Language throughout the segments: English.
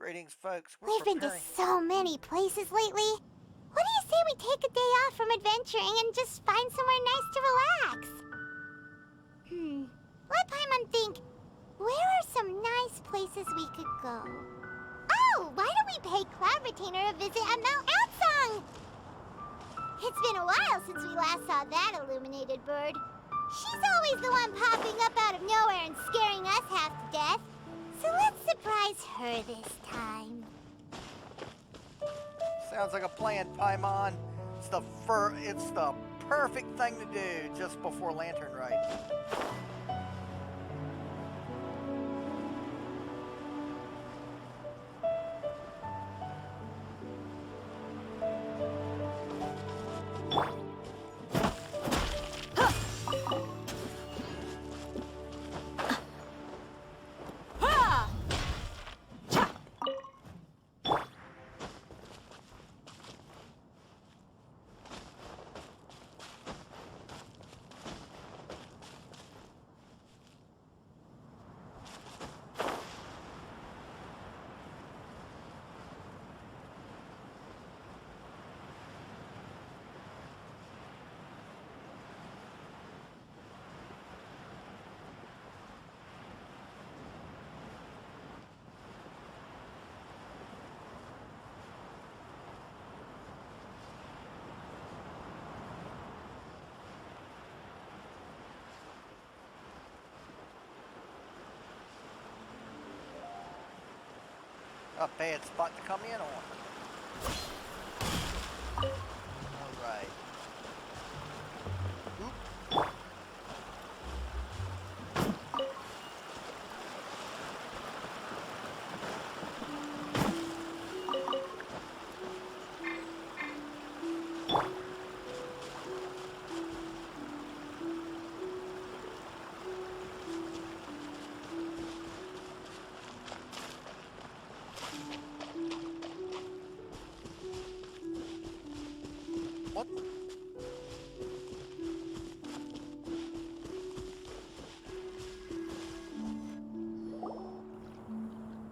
Greetings, folks. We're We've been to preparing. so many places lately. What do you say we take a day off from adventuring and just find somewhere nice to relax? Let Paimon think. Where are some nice places we could go? Oh, why don't we pay Cloud Retainer a visit at Mount Outsong? It's been a while since we last saw that illuminated bird. She's always the one popping up out of nowhere and scaring us half to death. So let's surprise her this time. Sounds like a plan, Paimon. It's the perfect thing to do just before Lantern Rite. A bad spot to come in on. Alright. What?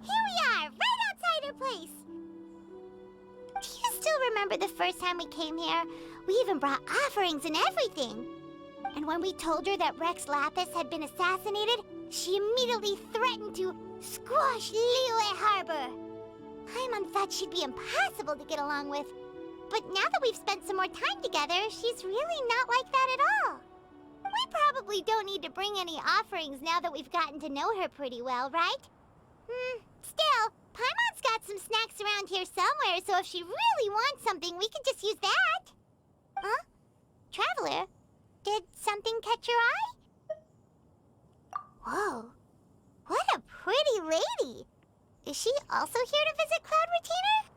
Here we are, right outside her place. Do you still remember the first time we came here? We even brought offerings and everything. And when we told her that Rex Lapis had been assassinated, she immediately threatened to squash Liyue Harbor. Paimon thought she'd be impossible to get along with. But now that we've spent some more time together, she's really not like that at all. We probably don't need to bring any offerings now that we've gotten to know her pretty well, right? Still, Paimon's got some snacks around here somewhere, so if she really wants something, we could just use that. Huh? Traveler, did something catch your eye? Whoa, what a pretty lady. Is she also here to visit Cloud Retainer?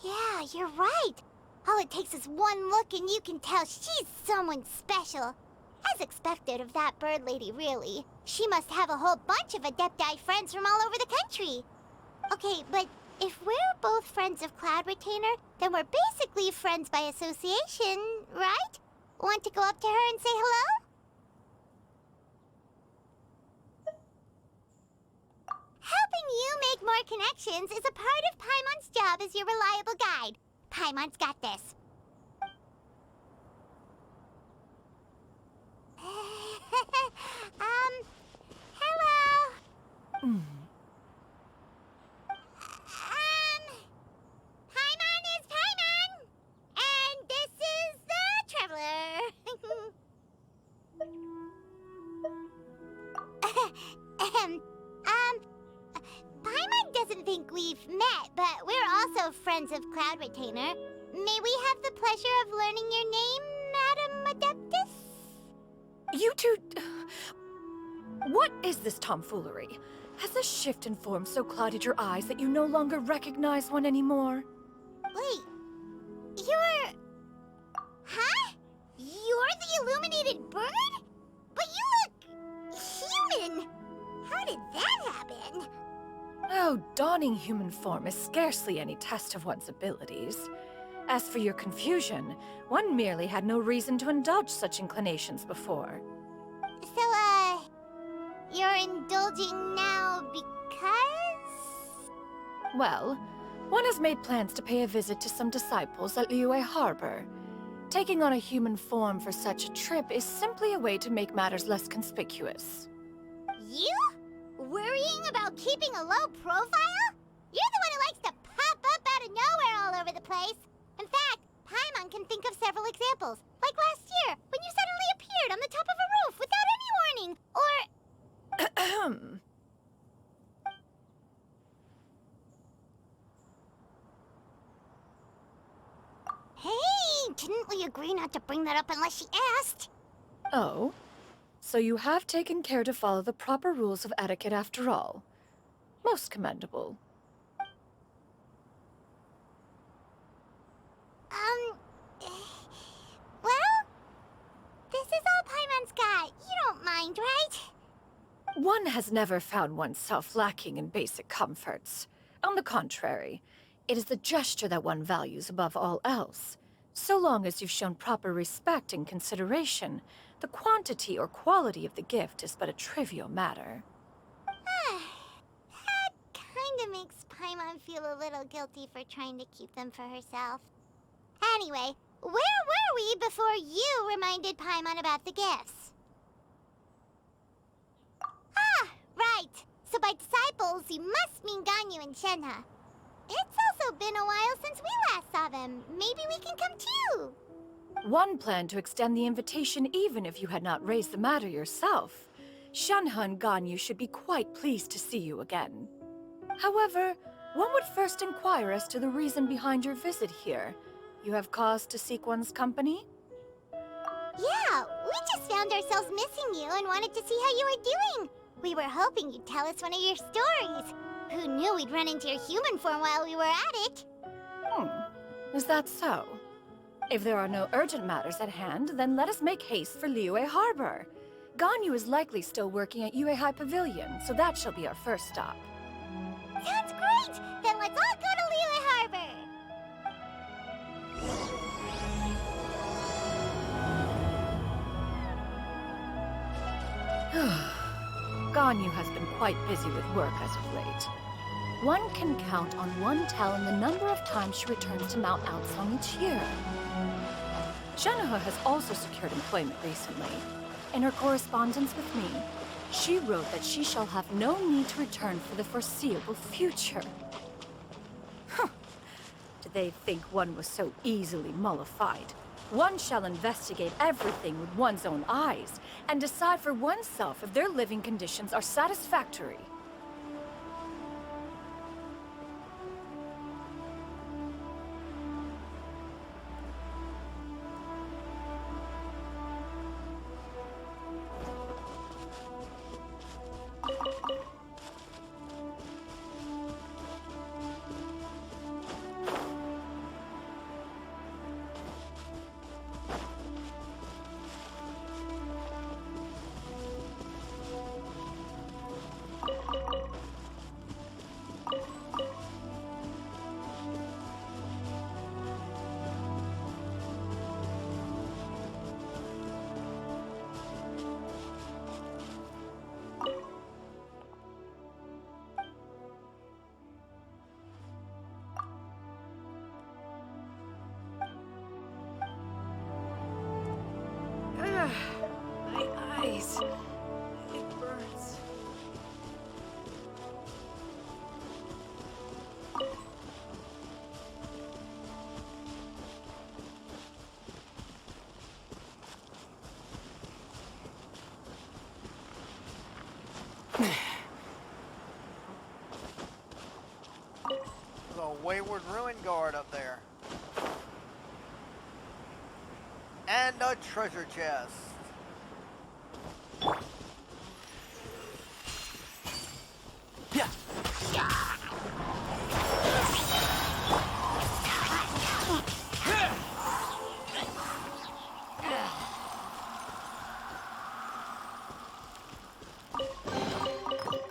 Yeah, you're right. All it takes is one look and you can tell she's someone special. As expected of that bird lady, really. She must have a whole bunch of adepti friends from all over the country. Okay, but if we're both friends of Cloud Retainer, then we're basically friends by association, right? Want to go up to her and say hello? Helping you make more connections is a part of Paimon's job as your reliable guide. Paimon's got this. Hello? Paimon is Paimon! And this is the Traveler. Paimon doesn't think we've met, but we're also friends of Cloud Retainer. May we have the pleasure of learning your name, Madam Adeptus? You two... What is this tomfoolery? Has the shift in form so clouded your eyes that you no longer recognize one anymore? Wait, you're... Huh? You're the illuminated bird? But you look... human! How did that happen? Oh, donning human form is scarcely any test of one's abilities. As for your confusion, one merely had no reason to indulge such inclinations before. So, you're indulging now because? Well, one has made plans to pay a visit to some disciples at Liyue Harbor. Taking on a human form for such a trip is simply a way to make matters less conspicuous. You? Worrying about keeping a low profile? You're the one who likes to pop up out of nowhere all over the place. In fact, Paimon can think of several examples. Like last year, when you suddenly appeared on the top of a roof without any warning. Or... Hey, didn't we agree not to bring that up unless she asked? Oh? So you have taken care to follow the proper rules of etiquette after all. Most commendable. Well, this is all Paimon's got. You don't mind, right? One has never found oneself lacking in basic comforts. On the contrary, it is the gesture that one values above all else. So long as you've shown proper respect and consideration, the quantity or quality of the gift is but a trivial matter. That kinda makes Paimon feel a little guilty for trying to keep them for herself. Anyway, where were we before you reminded Paimon about the gifts? Ah, right. So by disciples, you must mean Ganyu and Shenhe. It's also been a while since we last saw them. Maybe we can come too. One planned to extend the invitation even if you had not raised the matter yourself. Shenhe and Ganyu should be quite pleased to see you again. However, one would first inquire as to the reason behind your visit here. You have cause to seek one's company? Yeah, we just found ourselves missing you and wanted to see how you were doing. We were hoping you'd tell us one of your stories. Who knew we'd run into your human form while we were at it? Is that so? If there are no urgent matters at hand, then let us make haste for Liyue Harbor. Ganyu is likely still working at Yuehai Pavilion, so that shall be our first stop. Sounds great! Then let's all go to Liyue Harbor! Ganyu has been quite busy with work as of late. One can count on one tell the number of times she returns to Mount Outsong each year. Shenhe has also secured employment recently. In her correspondence with me, she wrote that she shall have no need to return for the foreseeable future. Did they think one was so easily mollified? One shall investigate everything with one's own eyes and decide for oneself if their living conditions are satisfactory. My eyes. It burns. There's a wayward ruin guard up there. And a treasure chest. Yeah.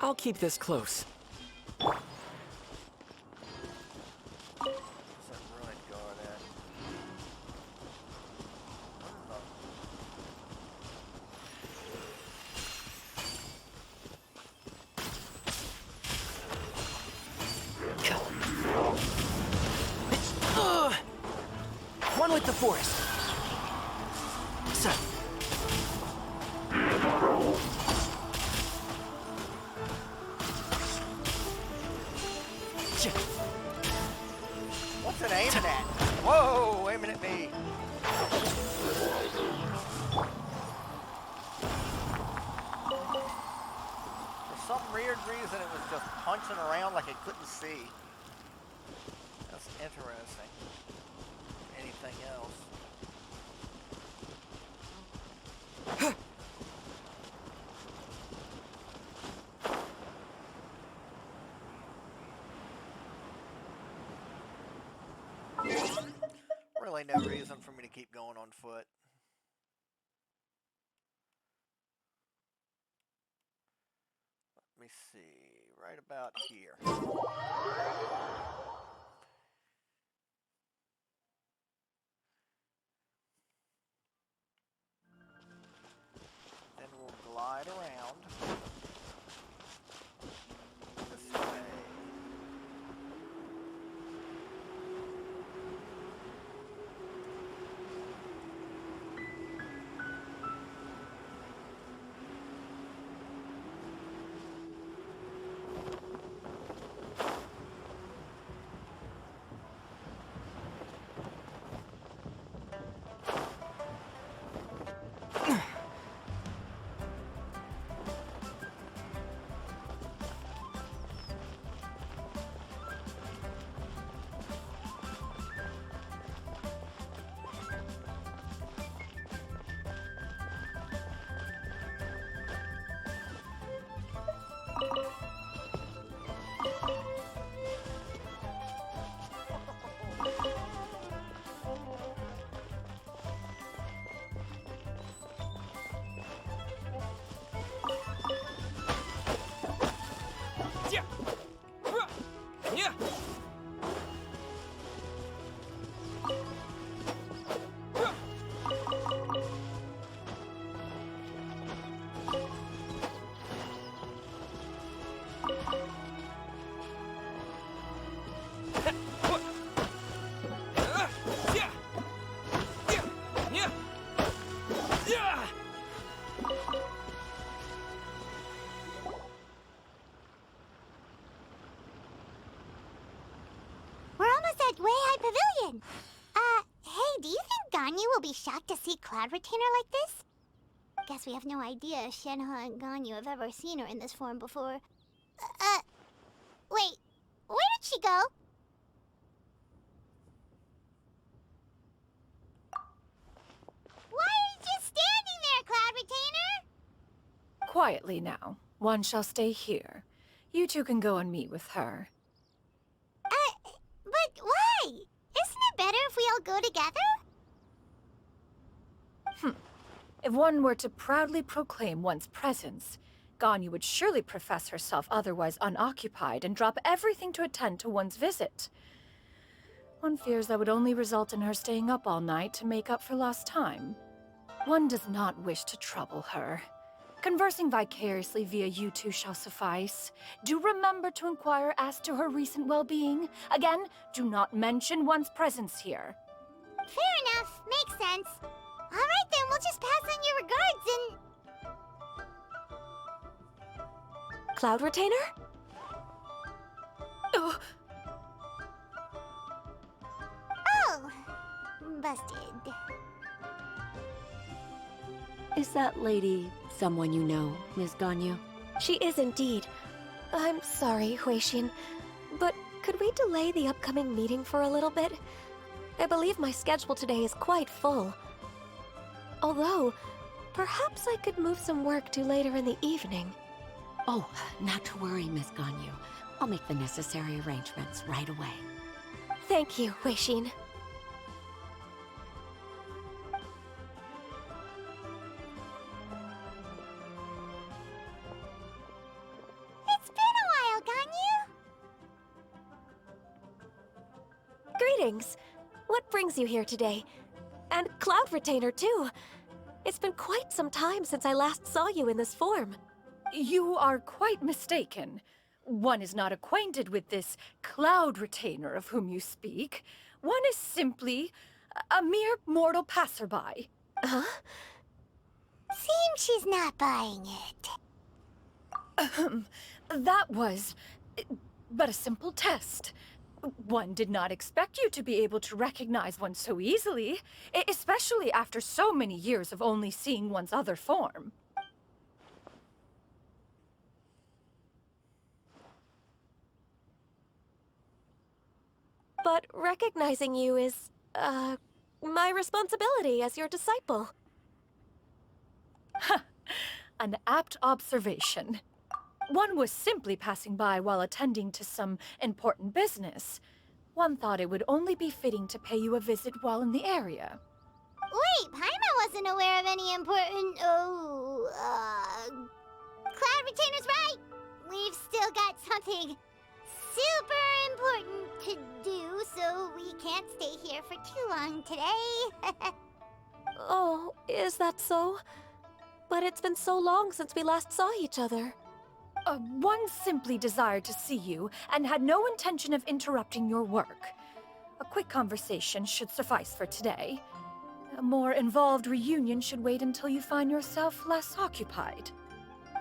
I'll keep this close. Where's that ruin guard at? What the- with the forest. So. What's it aiming at? Whoa, aiming at me. For some weird reason, it was just punching around like it couldn't see. That's interesting. Anything else? Really no reason for me to keep going on foot. Let me see, right about here. Then we'll glide around this way. We're almost at Way High Pavilion. Hey, do you think Ganyu will be shocked to see Cloud Retainer like this? Guess we have no idea if Shenhe and Ganyu have ever seen her in this form before. Wait, where did she go? Why are you just standing there, Cloud Retainer? Quietly now. One shall stay here. You two can go and meet with her. But why? Isn't it better if we all go together? If one were to proudly proclaim one's presence, Ganyu would surely profess herself otherwise unoccupied and drop everything to attend to one's visit. One fears that would only result in her staying up all night to make up for lost time. One does not wish to trouble her. Conversing vicariously via you two shall suffice. Do remember to inquire as to her recent well-being. Again, do not mention one's presence here. Fair enough. Makes sense. All right, then. We'll just pass on your regards and... Cloud Retainer? Oh, Oh, busted. Is that lady someone you know, Miss Ganyu? She is indeed. I'm sorry, Huixin, but could we delay the upcoming meeting for a little bit? I believe my schedule today is quite full. Although, perhaps I could move some work to later in the evening. Oh, not to worry, Miss Ganyu. I'll make the necessary arrangements right away. Thank you, Huixin. It's been a while, Ganyu. Greetings. What brings you here today? And Cloud Retainer, too. It's been quite some time since I last saw you in this form. you are quite mistaken. One is not acquainted with this Cloud Retainer of whom you speak. One is simply A mere mortal passerby. Huh? Seems she's not buying it. That was but a simple test. One did not expect you to be able to recognize one so easily, especially after so many years of only seeing one's other form. But recognizing you is, my responsibility as your disciple. An apt observation. One was simply passing by while attending to some important business. One thought it would only be fitting to pay you a visit while in the area. Wait, Paimon wasn't aware of any important... Cloud Retainer's right! We've still got something super important to do, so we can't stay here for too long today. Oh, is that so? But it's been so long since we last saw each other. One simply desired to see you and had no intention of interrupting your work. A quick conversation should suffice for today. A more involved reunion should wait until you find yourself less occupied.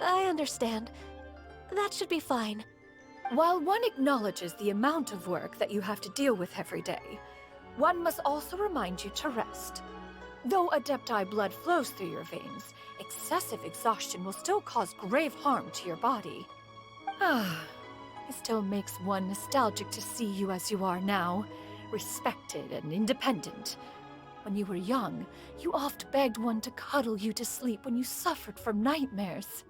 I understand. That should be fine. While one acknowledges the amount of work that you have to deal with every day, one must also remind you to rest. Though Adepti blood flows through your veins, excessive exhaustion will still cause grave harm to your body. It still makes one nostalgic to see you as you are now, respected and independent. When you were young, you oft begged one to cuddle you to sleep when you suffered from nightmares.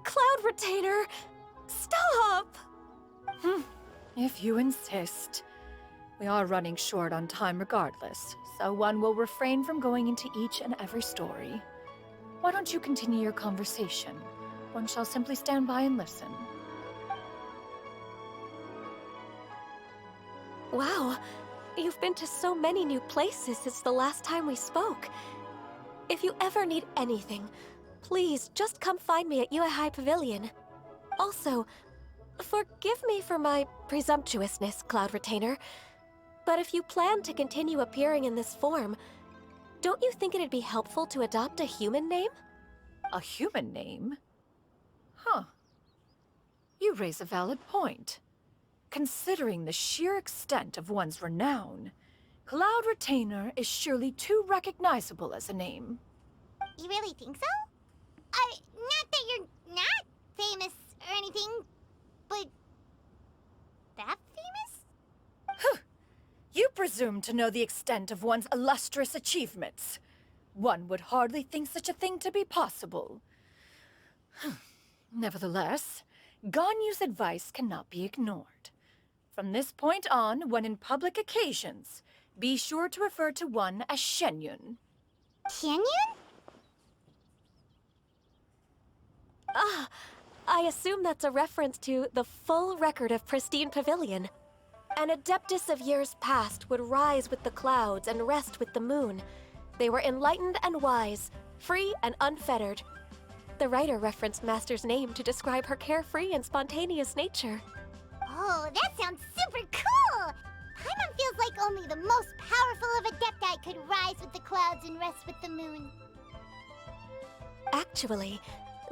Cloud Retainer! Stop! If you insist. We are running short on time regardless, so one will refrain from going into each and every story. Why don't you continue your conversation? One shall simply stand by and listen. Wow, you've been to so many new places since the last time we spoke. If you ever need anything, please just come find me at Liyue High Pavilion. Also, forgive me for my presumptuousness, Cloud Retainer, but if you plan to continue appearing in this form, don't you think it'd be helpful to adopt a human name? A human name? Huh. You raise a valid point. Considering the sheer extent of one's renown, Cloud Retainer is surely too recognizable as a name. You really think so? Not that you're not famous or anything, but that famous? You presume to know the extent of one's illustrious achievements. One would hardly think such a thing to be possible. Nevertheless, Ganyu's advice cannot be ignored. From this point on, when in public occasions, be sure to refer to one as Xianyun. Xianyun? Ah, I assume that's a reference to the full record of Pristine Pavilion. An adeptus of years past would rise with the clouds and rest with the moon. They were enlightened and wise, free and unfettered. The writer referenced Master's name to describe her carefree and spontaneous nature. Oh, that sounds super cool! Paimon feels like only the most powerful of Adepti could rise with the clouds and rest with the moon. Actually,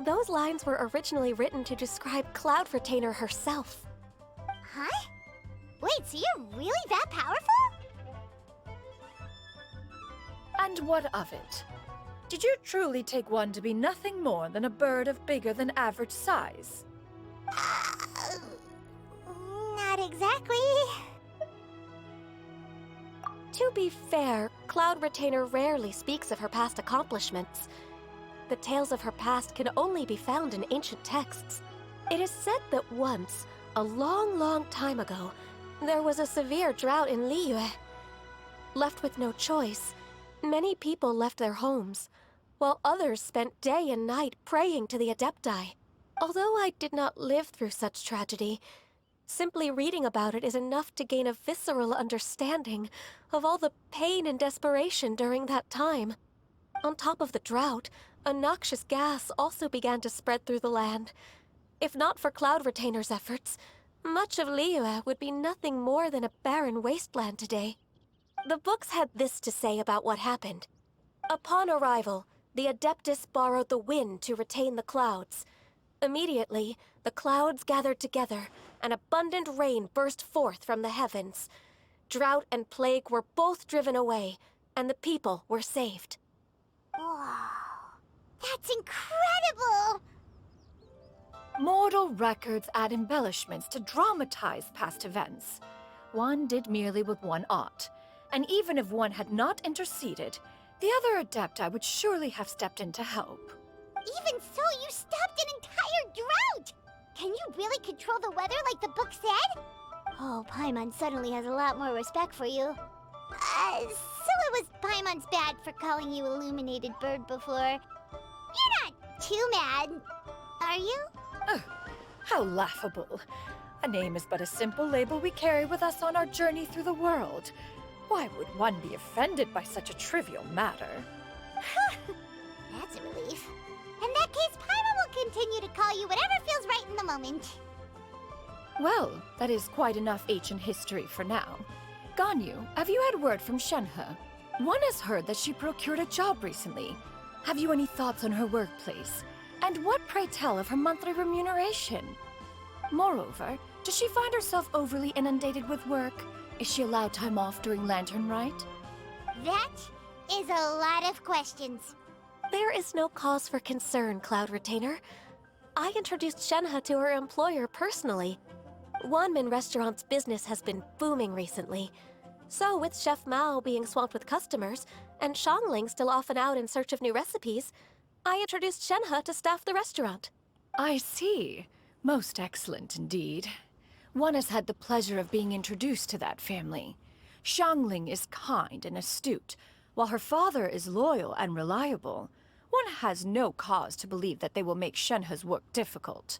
those lines were originally written to describe Cloud Retainer herself. Huh? Wait, so you're really that powerful? And what of it? Did you truly take one to be nothing more than a bird of bigger than average size? Not exactly. To be fair, Cloud Retainer rarely speaks of her past accomplishments. The tales of her past can only be found in ancient texts. It is said that once, a long, long time ago, there was a severe drought in Liyue. Left with no choice, many people left their homes, while others spent day and night praying to the Adepti. Although I did not live through such tragedy, simply reading about it is enough to gain a visceral understanding of all the pain and desperation during that time. On top of the drought, a noxious gas also began to spread through the land. If not for Cloud Retainer's efforts, much of Liyue would be nothing more than a barren wasteland today. The books had this to say about what happened. Upon arrival, the adeptus borrowed the wind to retain the clouds. Immediately, the clouds gathered together, and abundant rain burst forth from the heavens. Drought and plague were both driven away, and the people were saved. Wow. That's incredible! Mortal records add embellishments to dramatize past events. One did merely with one ought, and even if one had not interceded, the other adepti would surely have stepped in to help. Even so, you stopped an entire drought! Can you really control the weather like the book said? Oh, Paimon suddenly has a lot more respect for you. So it was Paimon's bad for calling you Illuminated Bird before. You're not too mad, are you? How laughable. A name is but a simple label we carry with us on our journey through the world. Why would one be offended by such a trivial matter? That's a relief. In that case, Paimon will continue to call you whatever feels right in the moment. Well, that is quite enough ancient history for now. Ganyu, have you had word from Shenhe? One has heard that she procured a job recently. Have you any thoughts on her workplace? And what, pray tell, of her monthly remuneration? Moreover, does she find herself overly inundated with work? Is she allowed time off during Lantern Rite? That is a lot of questions. There is no cause for concern, Cloud Retainer. I introduced Shenhe to her employer personally. Wanmin Restaurant's business has been booming recently. So, with Chef Mao being swamped with customers, and Xiangling still off and out in search of new recipes, I introduced Shenhe to staff the restaurant. I see. Most excellent indeed. One has had the pleasure of being introduced to that family. Xiangling is kind and astute, while her father is loyal and reliable. One has no cause to believe that they will make Shenhe's work difficult.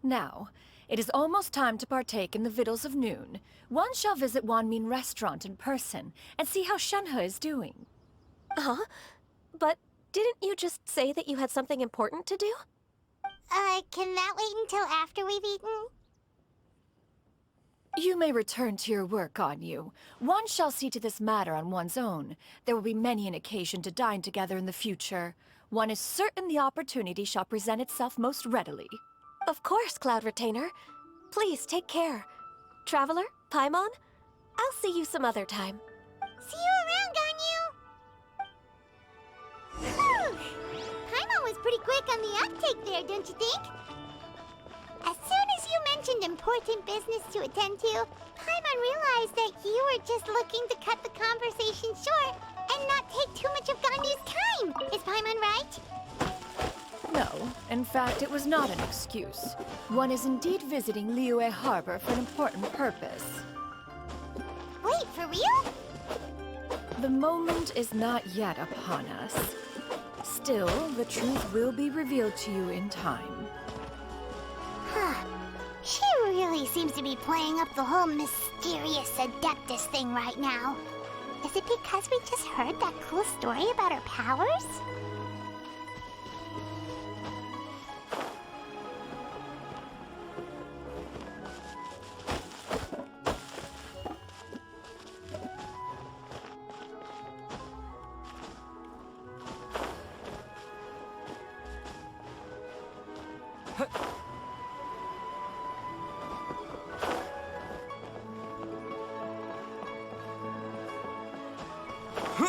Now, it is almost time to partake in the victuals of noon. One shall visit Wanmin Restaurant in person and see how Shenhe is doing. Huh? But didn't you just say that you had something important to do? Can that wait until after we've eaten? You may return to your work, Ganyu. One shall see to this matter on one's own. There will be many an occasion to dine together in the future. One is certain the opportunity shall present itself most readily. Of course, Cloud Retainer. Please take care. Traveler, Paimon, I'll see you some other time. See you around, Ganyu! Whew! Paimon was pretty quick on the uptake there, don't you think? As soon as you mentioned important business to attend to, Paimon realized that you were just looking to cut the conversation short and not take too much of Ganyu's time. Is Paimon right? No, in fact, it was not an excuse. One is indeed visiting Liyue Harbor for an important purpose. Wait, for real? The moment is not yet upon us. Still, the truth will be revealed to you in time. Huh. She really seems to be playing up the whole mysterious adeptus thing right now. Is it because we just heard that cool story about her powers?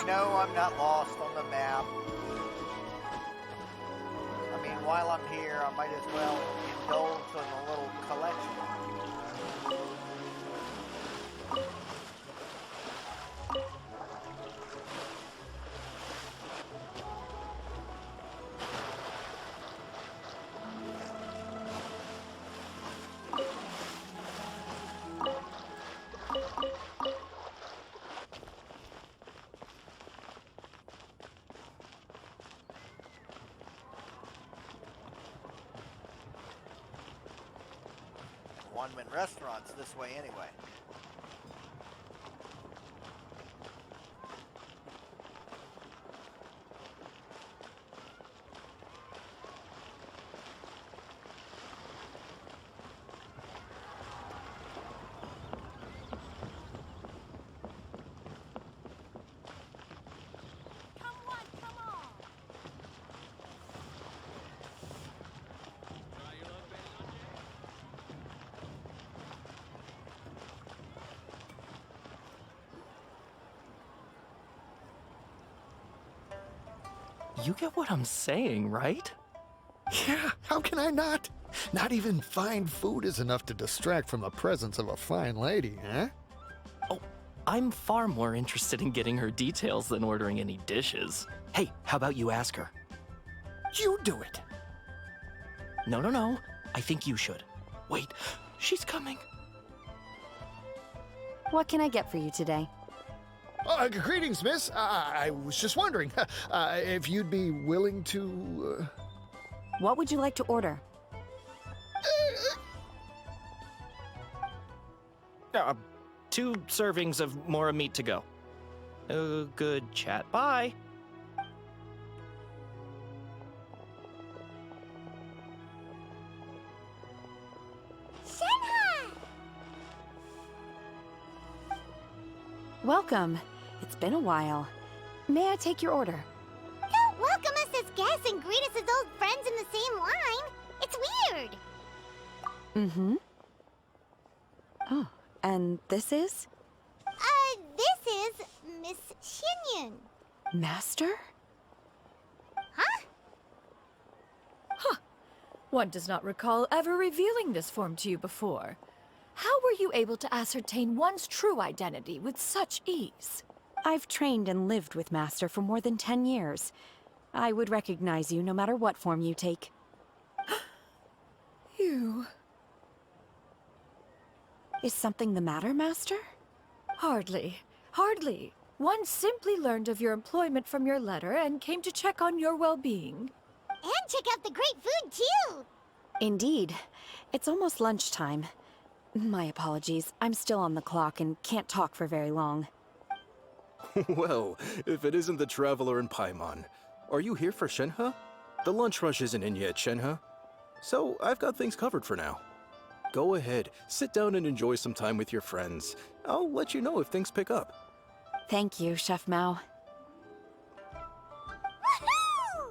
No, I'm not lost on the map. I mean, while I'm here, I might as well indulge in a little collection. One-man restaurants this way anyway. You get what I'm saying, right? Yeah, how can I not? Not even fine food is enough to distract from the presence of a fine lady, huh? Oh, I'm far more interested in getting her details than ordering any dishes. Hey, how about you ask her? You do it. No. I think you should. Wait, she's coming. What can I get for you today? Greetings, miss. I was just wondering if you'd be willing to... What would you like to order? 2 servings of mora meat to go. Good chat. Bye. Shenhe! Welcome. It's been a while. May I take your order? Don't welcome us as guests and greet us as old friends in the same line. It's weird. Mm-hmm. Oh, and this is? This is Miss Xianyun. Master? Huh? One does not recall ever revealing this form to you before. How were you able to ascertain one's true identity with such ease? I've trained and lived with Master for more than 10 years. I would recognize you no matter what form you take. You... Is something the matter, Master? Hardly. Hardly. One simply learned of your employment from your letter and came to check on your well-being. And check out the great food, too. Indeed. It's almost lunchtime. My apologies. I'm still on the clock and can't talk for very long. Well, if it isn't the Traveler in Paimon. Are you here for Shenhe? The lunch rush isn't in yet, Shenhe. So, I've got things covered for now. Go ahead, sit down and enjoy some time with your friends. I'll let you know if things pick up. Thank you, Chef Mao. Woohoo!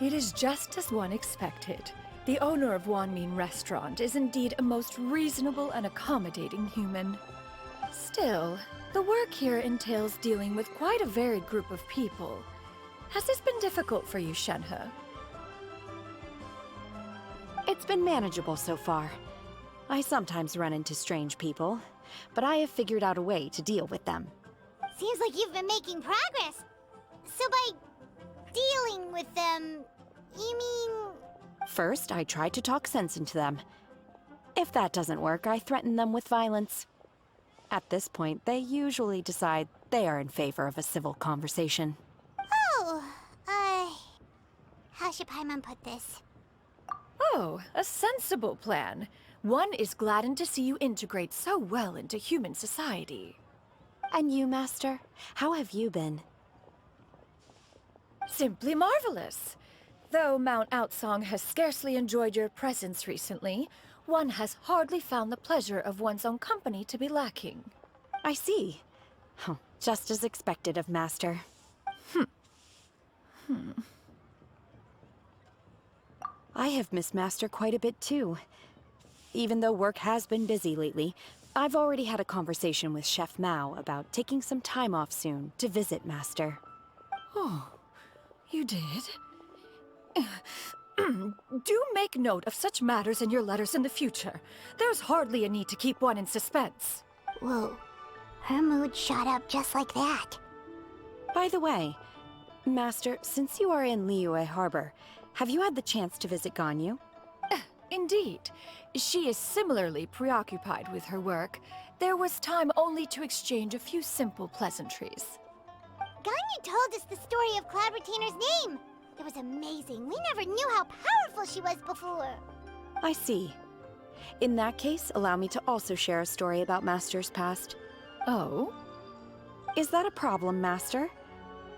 It is just as one expected. The owner of Wanmin Restaurant is indeed a most reasonable and accommodating human. Still, the work here entails dealing with quite a varied group of people. Has this been difficult for you, Shenhe? It's been manageable so far. I sometimes run into strange people, but I have figured out a way to deal with them. Seems like you've been making progress. So by dealing with them, you mean... First, I try to talk sense into them. If that doesn't work, I threaten them with violence. At this point, they usually decide they are in favor of a civil conversation. Oh, how should Paimon put this? Oh, a sensible plan. One is gladdened to see you integrate so well into human society. And you, Master? How have you been? Simply marvelous. Though Mount Outsong has scarcely enjoyed your presence recently, one has hardly found the pleasure of one's own company to be lacking. I see. Oh, just as expected of Master. I have missed Master quite a bit too. Even though work has been busy lately, I've already had a conversation with Chef Mao about taking some time off soon to visit Master. Oh, you did? Do make note of such matters in your letters in the future. There's hardly a need to keep one in suspense. Whoa, her mood shot up just like that. By the way, Master, since you are in Liyue Harbor, have you had the chance to visit Ganyu? Indeed. She is similarly preoccupied with her work. There was time only to exchange a few simple pleasantries. Ganyu told us the story of Cloud Retainer's name. It was amazing. We never knew how powerful she was before. I see. In that case, allow me to also share a story about Master's past. Oh? Is that a problem, Master?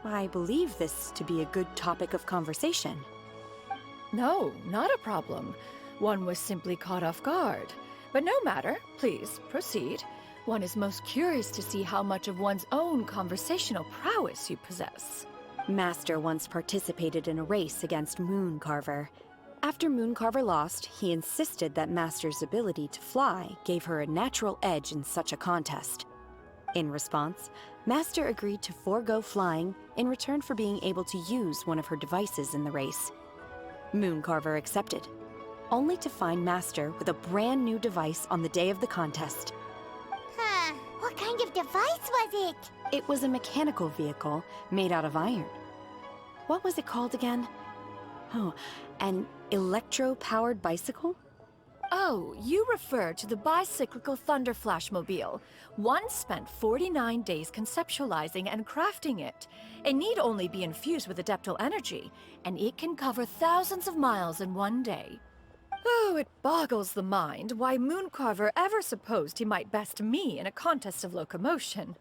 I believe this to be a good topic of conversation. No, not a problem. One was simply caught off guard. But no matter, please proceed. One is most curious to see how much of one's own conversational prowess you possess. Master once participated in a race against Mooncarver. After Mooncarver lost, he insisted that Master's ability to fly gave her a natural edge in such a contest. In response, Master agreed to forego flying in return for being able to use one of her devices in the race. Mooncarver accepted, only to find Master with a brand new device on the day of the contest. Huh. What kind of device was it? It was a mechanical vehicle made out of iron. What was it called again? Oh, an electro-powered bicycle? Oh, you refer to the bicyclical Thunder Flashmobile. One spent 49 days conceptualizing and crafting it. It need only be infused with adeptal energy, and it can cover thousands of miles in one day. Oh, it boggles the mind why Mooncarver ever supposed he might best me in a contest of locomotion.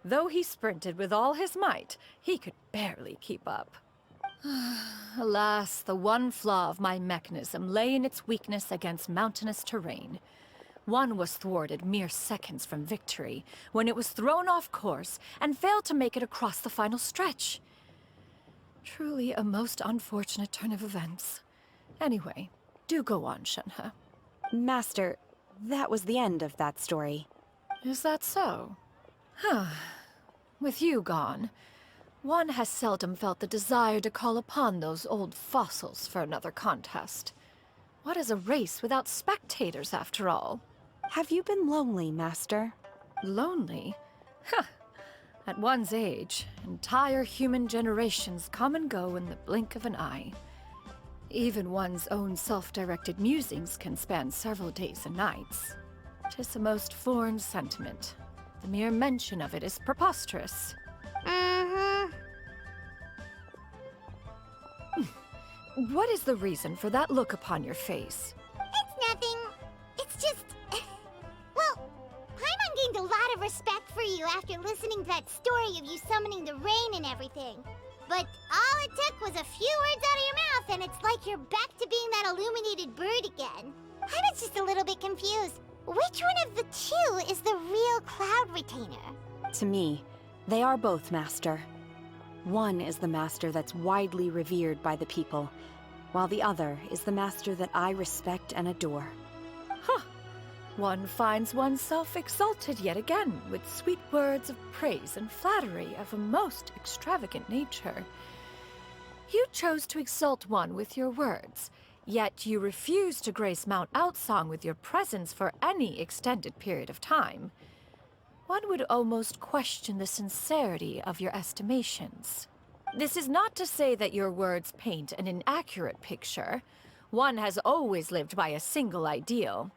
Though he sprinted with all his might, he could barely keep up. Alas, the one flaw of my mechanism lay in its weakness against mountainous terrain. One was thwarted mere seconds from victory, when it was thrown off course and failed to make it across the final stretch. Truly a most unfortunate turn of events. Anyway, do go on, Shenhe. Master, that was the end of that story. Is that so? Huh. With you gone, one has seldom felt the desire to call upon those old fossils for another contest. What is a race without spectators, after all? Have you been lonely, Master? Lonely? Huh. At one's age, entire human generations come and go in the blink of an eye. Even one's own self-directed musings can span several days and nights. 'Tis a most foreign sentiment. The mere mention of it is preposterous. What is the reason for that look upon your face? It's nothing. It's just... Well, Paimon gained a lot of respect for you after listening to that story of you summoning the rain and everything. But all it took was a few words out of your mouth and it's like you're back to being that illuminated bird again. I was just a little bit confused. Which one of the two is the real Cloud Retainer? To me, they are both, Master. One is the Master that's widely revered by the people, while the other is the Master that I respect and adore. Huh. One finds oneself exalted yet again with sweet words of praise and flattery of a most extravagant nature. You chose to exalt one with your words, yet you refuse to grace Mount Outsong with your presence for any extended period of time. One would almost question the sincerity of your estimations. This is not to say that your words paint an inaccurate picture. One has always lived by a single ideal.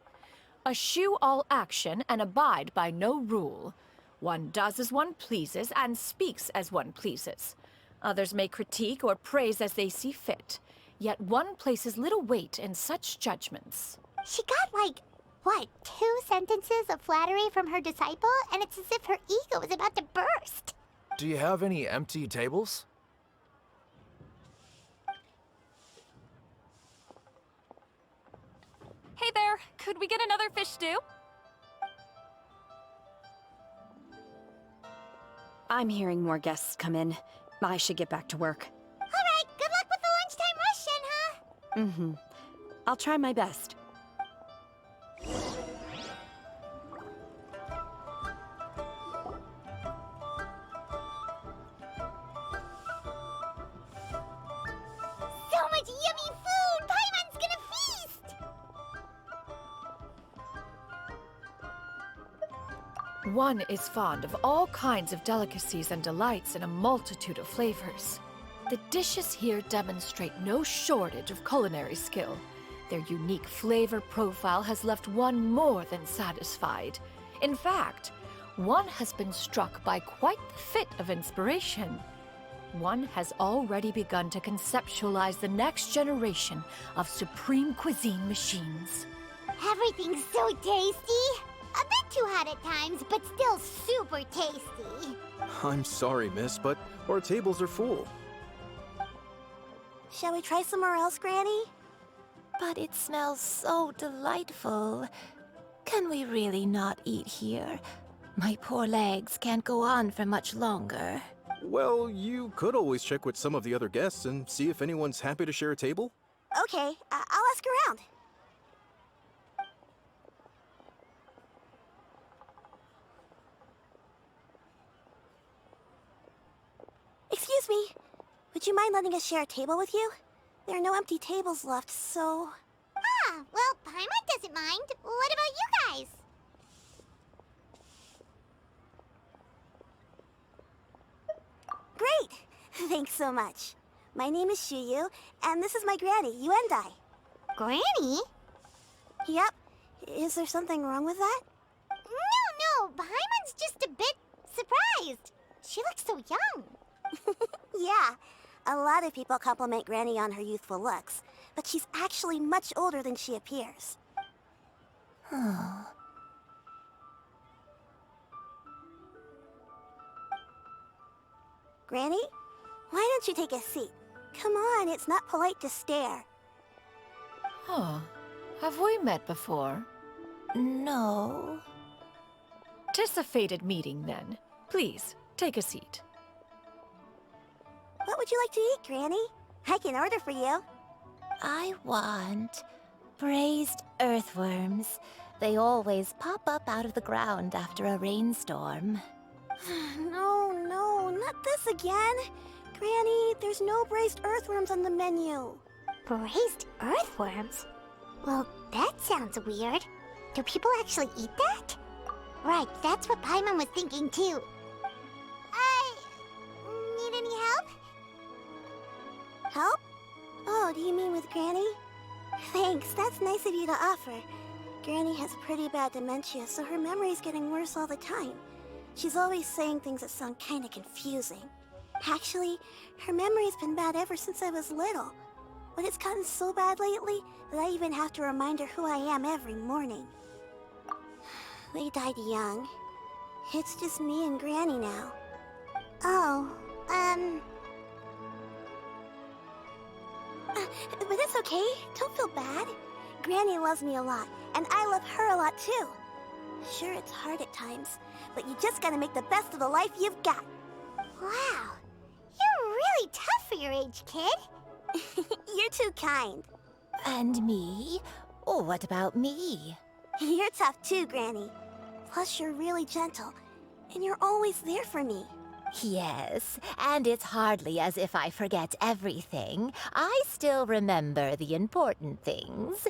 Eschew all action and abide by no rule. One does as one pleases and speaks as one pleases. Others may critique or praise as they see fit, yet one places little weight in such judgments. She got like, what, 2 sentences of flattery from her disciple? And it's as if her ego was about to burst. Do you have any empty tables? Hey there, could we get another fish stew? I'm hearing more guests come in. I should get back to work. All right, good luck with the lunchtime rush, Shenhe. I'll try my best. So much yummy food! Paimon's gonna feast! One is fond of all kinds of delicacies and delights in a multitude of flavors. The dishes here demonstrate no shortage of culinary skill. Their unique flavor profile has left one more than satisfied. In fact, one has been struck by quite the fit of inspiration. One has already begun to conceptualize the next generation of supreme cuisine machines. Everything's so tasty! A bit too hot at times, but still super tasty. I'm sorry, miss, but our tables are full. Shall we try somewhere else, Granny? But it smells so delightful. Can we really not eat here? My poor legs can't go on for much longer. Well, you could always check with some of the other guests and see if anyone's happy to share a table. Okay, I'll ask around. Excuse me. Would you mind letting us share a table with you? There are no empty tables left, so... Ah, well, Paimon doesn't mind. What about you guys? Great! Thanks so much. My name is Xianyun, and this is my granny, Yuendai. Granny? Yep. Is there something wrong with that? No, Paimon's just a bit surprised. She looks so young. Yeah, a lot of people compliment Granny on her youthful looks, but she's actually much older than she appears. Granny, why don't you take a seat? Come on, it's not polite to stare. Huh. Have we met before? No. 'Tis a fated meeting, then. Please, take a seat. What would you like to eat, Granny? I can order for you. I want braised earthworms. They always pop up out of the ground after a rainstorm. No, not this again. Granny, there's no braised earthworms on the menu. Braised earthworms? Well, that sounds weird. Do people actually eat that? Right, that's what Paimon was thinking too. Need any help? Help? Oh, do you mean with Granny? Thanks, that's nice of you to offer. Granny has pretty bad dementia, so her memory's getting worse all the time. She's always saying things that sound kinda confusing. Actually, her memory's been bad ever since I was little. But it's gotten so bad lately that I even have to remind her who I am every morning. They died young. It's just me and Granny now. But it's okay. Don't feel bad. Granny loves me a lot, and I love her a lot too. Sure, it's hard at times, but you just gotta make the best of the life you've got. Wow, you're really tough for your age, kid. You're too kind. And me? Oh, what about me? You're tough too, Granny. Plus, you're really gentle, and you're always there for me. Yes, and it's hardly as if I forget everything. I still remember the important things.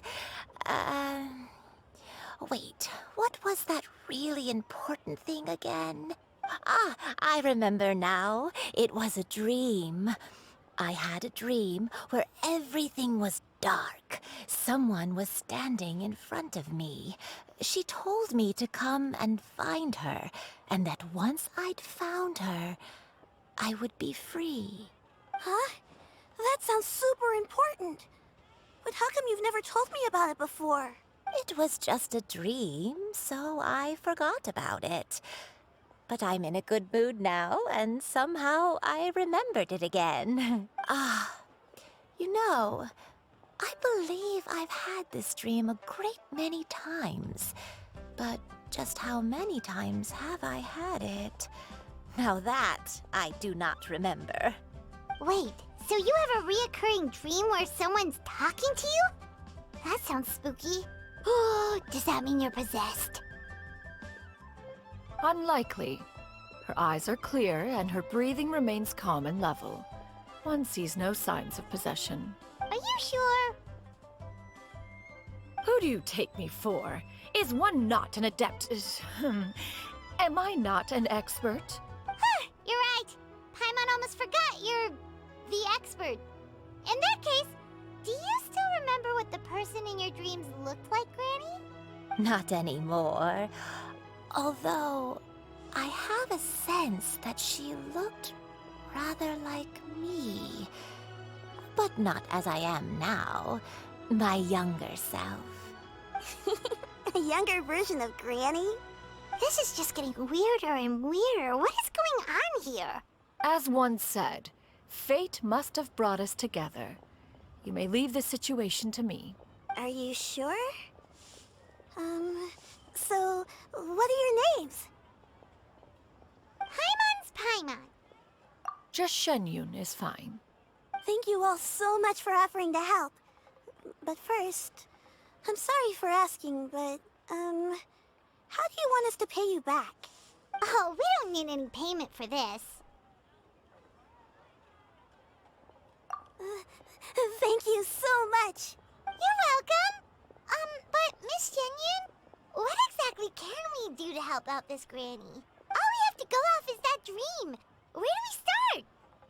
Wait, what was that really important thing again? Ah, I remember now. It was a dream. I had a dream where everything was dark. Someone was standing in front of me. She told me to come and find her, and that once I'd found her, I would be free. Huh? That sounds super important. But how come you've never told me about it before? It was just a dream, so I forgot about it. But I'm in a good mood now, and somehow I remembered it again. You know, I believe I've had this dream a great many times. But just how many times have I had it? Now that I do not remember. Wait, so you have a reoccurring dream where someone's talking to you? That sounds spooky. Oh, does that mean you're possessed? Unlikely. Her eyes are clear and her breathing remains calm and level. One sees no signs of possession. Are you sure? Who do you take me for? Is one not an adept? Am I not an expert? Huh, you're right. Paimon almost forgot you're the expert. In that case, do you still remember what the person in your dreams looked like, Granny? Not anymore. Although, I have a sense that she looked rather like me. But not as I am now. My younger self. A younger version of Granny? This is just getting weirder and weirder. What is going on here? As one said, fate must have brought us together. You may leave the situation to me. Are you sure? So, what are your names? Paimon's Paimon. Just Xianyun is fine. Thank you all so much for offering to help. But first, I'm sorry for asking, but, how do you want us to pay you back? Oh, we don't need any payment for this. Thank you so much. You're welcome. But Miss Xianyun, what exactly can we do to help out this granny? All we have to go off is that dream. Where do we start?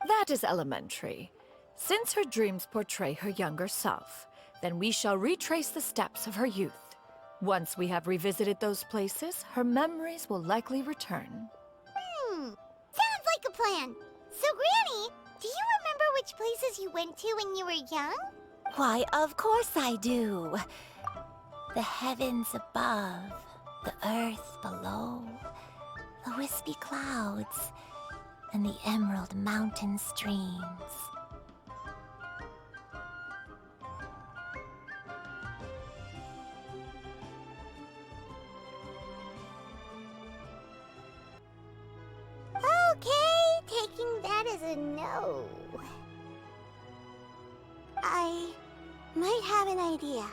That is elementary. Since her dreams portray her younger self, then we shall retrace the steps of her youth. Once we have revisited those places, her memories will likely return. Sounds like a plan. So, Granny, do you remember which places you went to when you were young? Why, of course I do. The heavens above, the earth below, the wispy clouds, and the emerald mountain streams. Okay, taking that as a no. I might have an idea.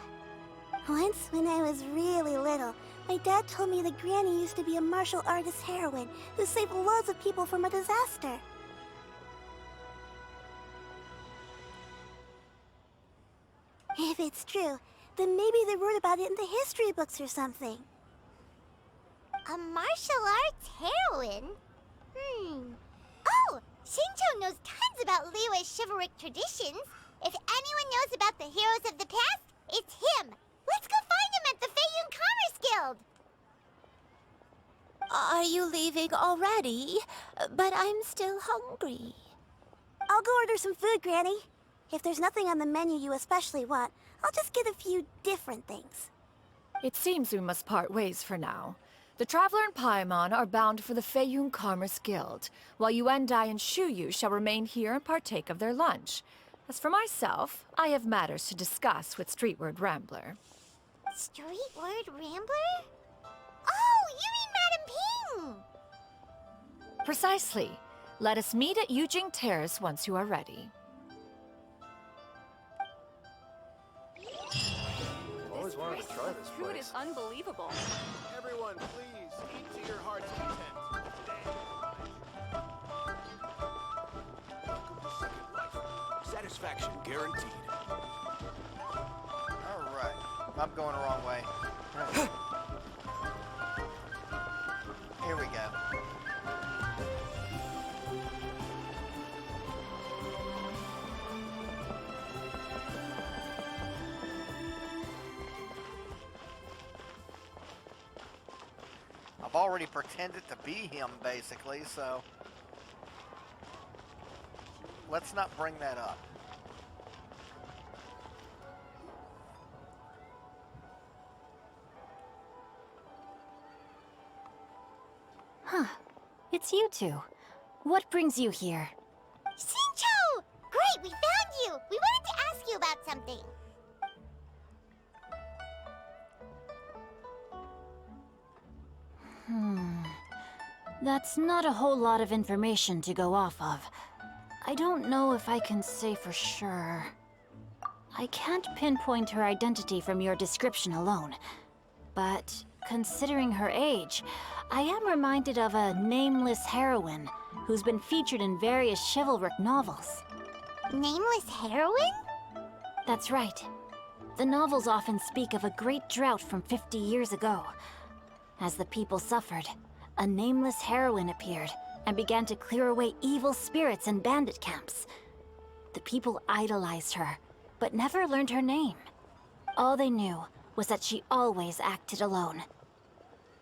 Once, when I was really little, my dad told me that Granny used to be a martial artist heroine who saved loads of people from a disaster. If it's true, then maybe they wrote about it in the history books or something. A martial arts heroine? Oh! Shincho knows tons about Liyue's chivalric traditions. If anyone knows about the heroes of the past, it's him. Let's go find him at the Xianyun Commerce Guild. Are you leaving already? But I'm still hungry. I'll go order some food, Granny. If there's nothing on the menu you especially want, I'll just get a few different things. It seems we must part ways for now. The Traveler and Paimon are bound for the Xianyun Commerce Guild, while Yuendai and Shuyu shall remain here and partake of their lunch. As for myself, I have matters to discuss with Streetward Rambler. Streetward Rambler? Oh, you mean Madam Ping! Precisely. Let us meet at Yujing Terrace once you are ready. Always wanted to try this Food place. is unbelievable. Everyone, please, eat to your heart's content. Welcome to Second Life. Satisfaction guaranteed. Alright. I'm going the wrong way. Here we go. I've already pretended to be him, basically, so let's not bring that up. Huh. It's you two. What brings you here? Shincho! Great, we found you! We wanted to ask you about something. That's not a whole lot of information to go off of. I don't know if I can say for sure. I can't pinpoint her identity from your description alone. But considering her age, I am reminded of a nameless heroine who's been featured in various chivalric novels. Nameless heroine? That's right. The novels often speak of a great drought from 50 years ago. As the people suffered, a nameless heroine appeared and began to clear away evil spirits in bandit camps. The people idolized her, but never learned her name. All they knew was that she always acted alone.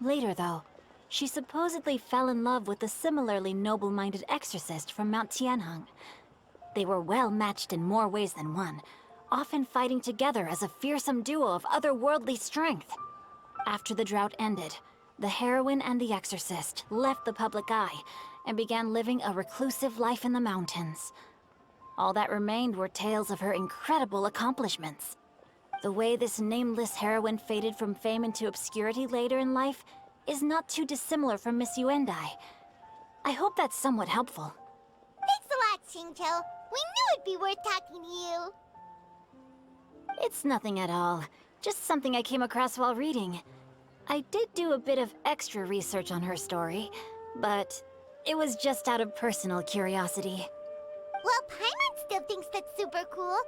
Later, though, she supposedly fell in love with a similarly noble-minded exorcist from Mount Tianheng. They were well matched in more ways than one, often fighting together as a fearsome duo of otherworldly strength. After the drought ended, the heroine and the exorcist left the public eye and began living a reclusive life in the mountains. All that remained were tales of her incredible accomplishments. The way this nameless heroine faded from fame into obscurity later in life is not too dissimilar from Miss Yuendai. I hope that's somewhat helpful. Thanks a lot, Xingqiu. We knew it'd be worth talking to you. It's nothing at all. Just something I came across while reading. I did do a bit of extra research on her story, but it was just out of personal curiosity. Well, Paimon still thinks that's super cool.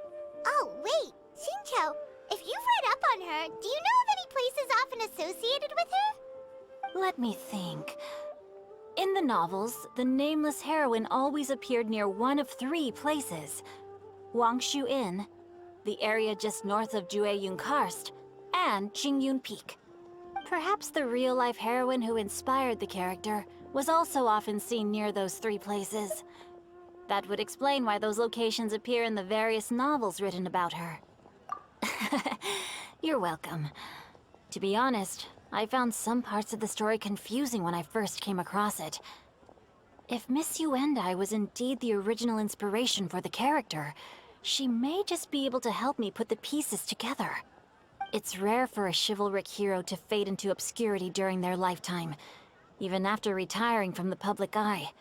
Oh, wait, Xingqiu, if you've read up on her, do you know of any places often associated with her? Let me think. In the novels, the nameless heroine always appeared near one of 3 places. Wangshu Inn, the area just north of Jueyun Karst, and Qingyun Peak. Perhaps the real-life heroine who inspired the character was also often seen near those 3 places. That would explain why those locations appear in the various novels written about her. You're welcome. To be honest, I found some parts of the story confusing when I first came across it. If Miss Yuendai was indeed the original inspiration for the character, she may just be able to help me put the pieces together. It's rare for a chivalric hero to fade into obscurity during their lifetime, even after retiring from the public eye.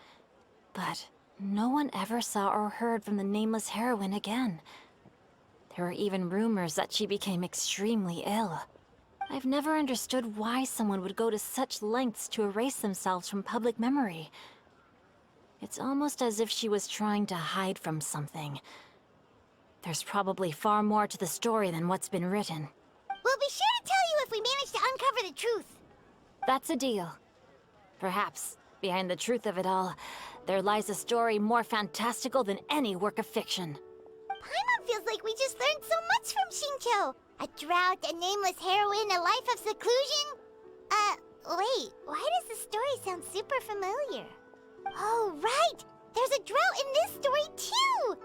But no one ever saw or heard from the nameless heroine again. There were even rumors that she became extremely ill. I've never understood why someone would go to such lengths to erase themselves from public memory. It's almost as if she was trying to hide from something. There's probably far more to the story than what's been written. We'll be sure to tell you if we manage to uncover the truth. That's a deal. Perhaps, behind the truth of it all, there lies a story more fantastical than any work of fiction. Paimon feels like we just learned so much from Xingqiu. A drought, a nameless heroine, a life of seclusion. Wait, why does the story sound super familiar? Oh, right! There's a drought in this story, too!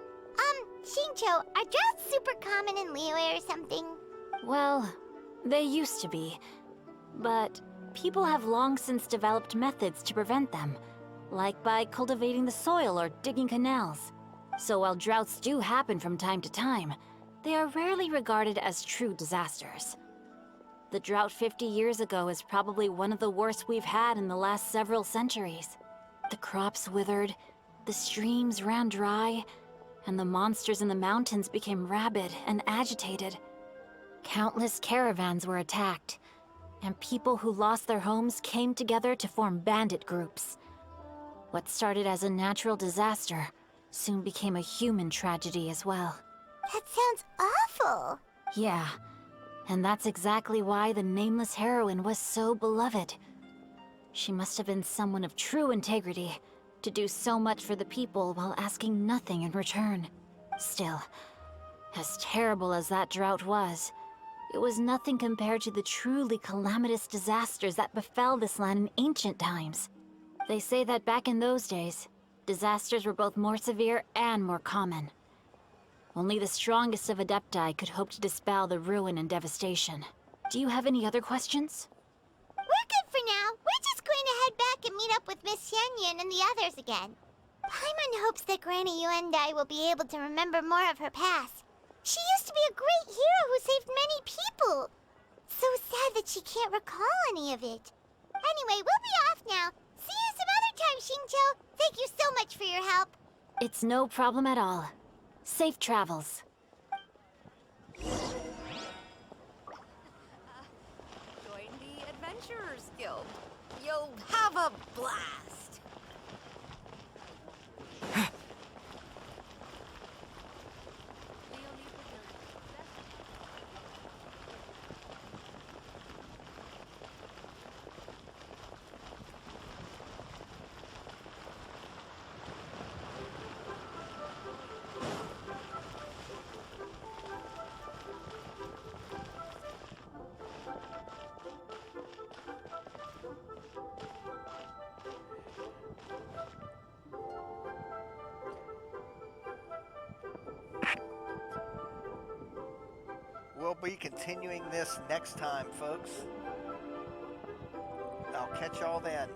Xingqiu, are droughts super common in Liyue or something? Well, they used to be. But people have long since developed methods to prevent them, like by cultivating the soil or digging canals. So while droughts do happen from time to time, they are rarely regarded as true disasters. The drought 50 years ago is probably one of the worst we've had in the last several centuries. The crops withered, the streams ran dry, and the monsters in the mountains became rabid and agitated. Countless caravans were attacked, and people who lost their homes came together to form bandit groups. What started as a natural disaster soon became a human tragedy as well. That sounds awful. Yeah, and that's exactly why the nameless heroine was so beloved. She must have been someone of true integrity, to do so much for the people while asking nothing in return. Still, as terrible as that drought was, it was nothing compared to the truly calamitous disasters that befell this land in ancient times. They say that back in those days, disasters were both more severe and more common. Only the strongest of adepti could hope to dispel the ruin and devastation. Do you have any other questions? We're good for now. We're just going to head back and meet up with Miss Xianyun and the others again. Paimon hopes that Granny Yuendai will be able to remember more of her past. She used to be a great hero who saved many people. So sad that she can't recall any of it. Anyway, we'll be off now. See you some other time, Xingqiu. Thank you so much for your help. It's no problem at all. Safe travels. Join the Adventurers Guild. You'll have a blast. We'll be continuing this next time, folks. catch y'all then.